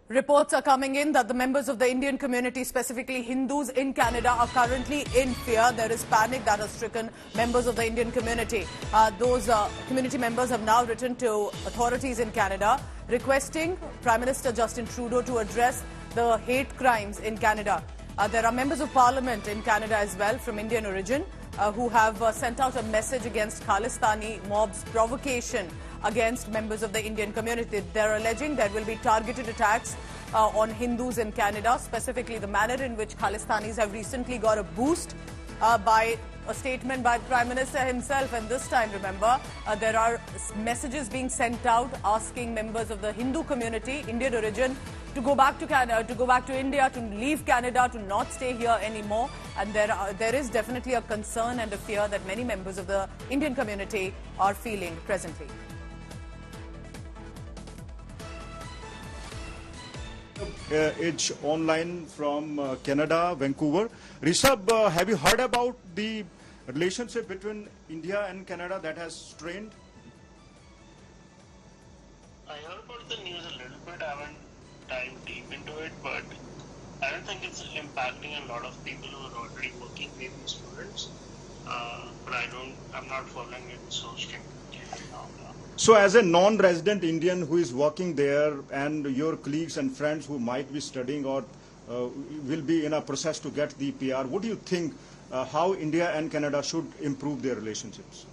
Reports are coming in that the members of the Indian community, specifically Hindus in Canada, are currently in fear. There is panic that has stricken members of the Indian community. Those community members have now written to authorities in Canada requesting Prime Minister Justin Trudeau to address the hate crimes in Canada. There are members of parliament in Canada as well from Indian origin who have sent out a message against Khalistani mobs' provocation against members of the Indian community. They're alleging there will be targeted attacks on Hindus in Canada, specifically the manner in which Khalistanis have recently got a boost by a statement by the Prime Minister himself. And this time, remember, there are messages being sent out asking members of the Hindu community, Indian origin, to go back to Canada, to go back to India, to leave Canada, to not stay here anymore. And there is definitely a concern and a fear that many members of the Indian community are feeling presently. It's online from Canada, Vancouver. Rishabh, have you heard about the relationship between India and Canada that has strained? I heard about the news a little bit. I haven't dived deep into it, but I don't think it's impacting a lot of people who are already working, maybe students. But I'm not following it so strictly now. So as a non-resident Indian who is working there and your colleagues and friends who might be studying or will be in a process to get the PR, what do you think how India and Canada should improve their relationships?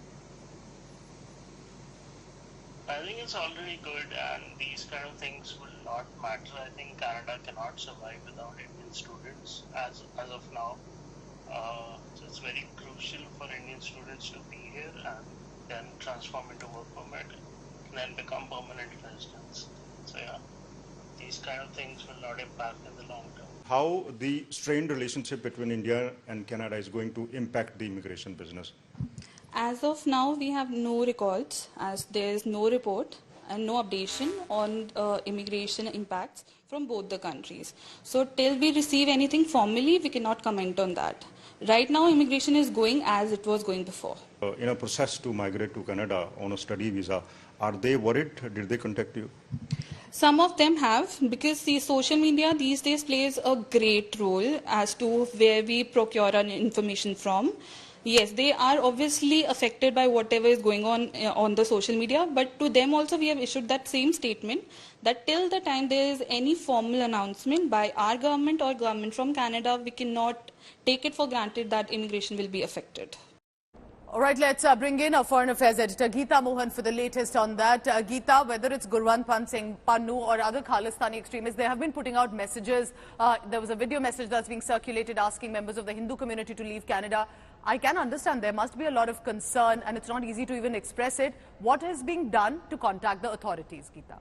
I think it's already good, and these kind of things will not matter. I think Canada cannot survive without Indian students as of now. So it's very crucial for Indian students to be here and then transform into work permit, and then become permanent residents. So yeah, these kind of things will not impact in the long term. How the strained relationship between India and Canada is going to impact the immigration business? As of now, we have no records, as there is no report and no updation on immigration impacts from both the countries. So till we receive anything formally, we cannot comment on that. Right now, immigration is going as it was going before. In a process to migrate to Canada on a study visa, are they worried? Did they contact you? Some of them have, because the social media these days plays a great role as to where we procure our information from. Yes, they are obviously affected by whatever is going on the social media, but to them also we have issued that same statement that till the time there is any formal announcement by our government or government from Canada, we cannot take it for granted that immigration will be affected. All right, let's bring in our Foreign Affairs editor, Gita Mohan, for the latest on that. Gita, whether it's Gurpatwant Singh Pannu or other Khalistani extremists, they have been putting out messages. There was a video message that's being circulated asking members of the Hindu community to leave Canada. I can understand there must be a lot of concern and it's not easy to even express it. What is being done to contact the authorities, Gita?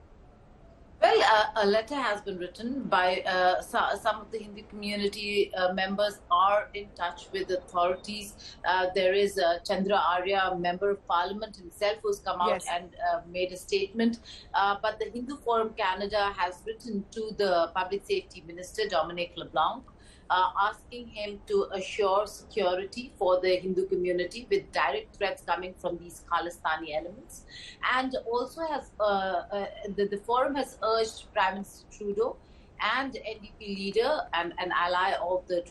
Well, a letter has been written by some of the Hindu community members are in touch with authorities. There is Chandra Arya, a member of parliament himself, who's come out and made a statement. But the Hindu Forum Canada has written to the Public Safety Minister, Dominic LeBlanc, asking him to assure security for the Hindu community with direct threats coming from these Khalistani elements. And also has the forum has urged Prime Minister Trudeau and NDP leader and an ally of the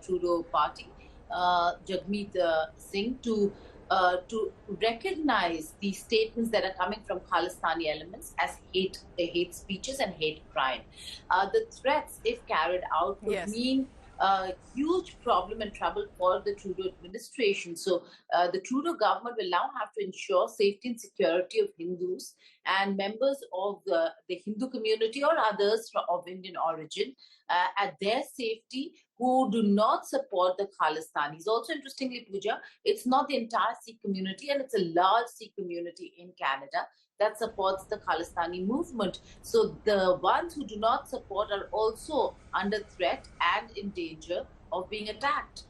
Trudeau party, Jagmeet Singh, to recognize these statements that are coming from Khalistani elements as hate speeches and hate crime. The threats, if carried out, would mean a huge problem and trouble for the Trudeau administration. So the Trudeau government will now have to ensure safety and security of Hindus and members of the Hindu community or others of Indian origin at their safety who do not support the Khalistanis. Also, interestingly, Pooja, it's not the entire Sikh community, and it's a large Sikh community in Canada that supports the Khalistani movement. So the ones who do not support are also under threat and in danger of being attacked.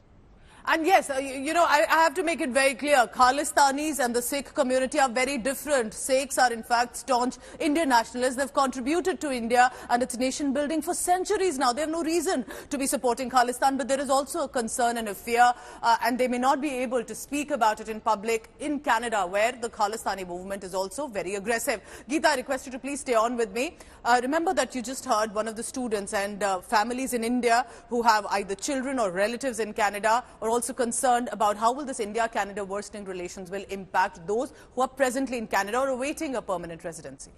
And yes, you know, I have to make it very clear, Khalistanis and the Sikh community are very different. Sikhs are in fact staunch Indian nationalists. They've contributed to India and its nation building for centuries now. They have no reason to be supporting Khalistan, but there is also a concern and a fear, and they may not be able to speak about it in public in Canada, where the Khalistani movement is also very aggressive. Gita, I request you to please stay on with me. Remember that you just heard one of the students and families in India who have either children or relatives in Canada are also concerned about how will this India-Canada worsening relations will impact those who are presently in Canada or awaiting a permanent residency.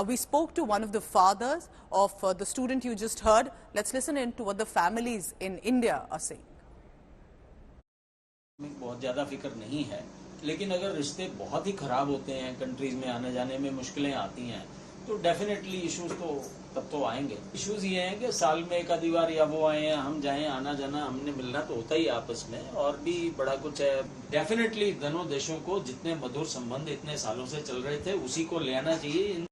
We spoke to one of the fathers of the student you just heard. Let's listen in to what the families in India are saying. बहुत ज़्यादा फिक्र नहीं है, लेकिन अगर रिश्ते बहुत ही खराब होते हैं, कंट्रीज में आने जाने में मुश्किलें आती हैं, तो डेफिनेटली इश्यूज तो तब तो आएंगे। इश्यूज ये हैं कि साल में एक आधी बार या वो आए हैं, हम जाएं, आना जाना, हमने मिलना तो होता ही आपस में, और भी बड़ा कुछ है। डेफिनेटली दोनों देशों को जितने मधुर संबंध इतने सालों से चल रहे थे, उसी को ले आना चाहिए।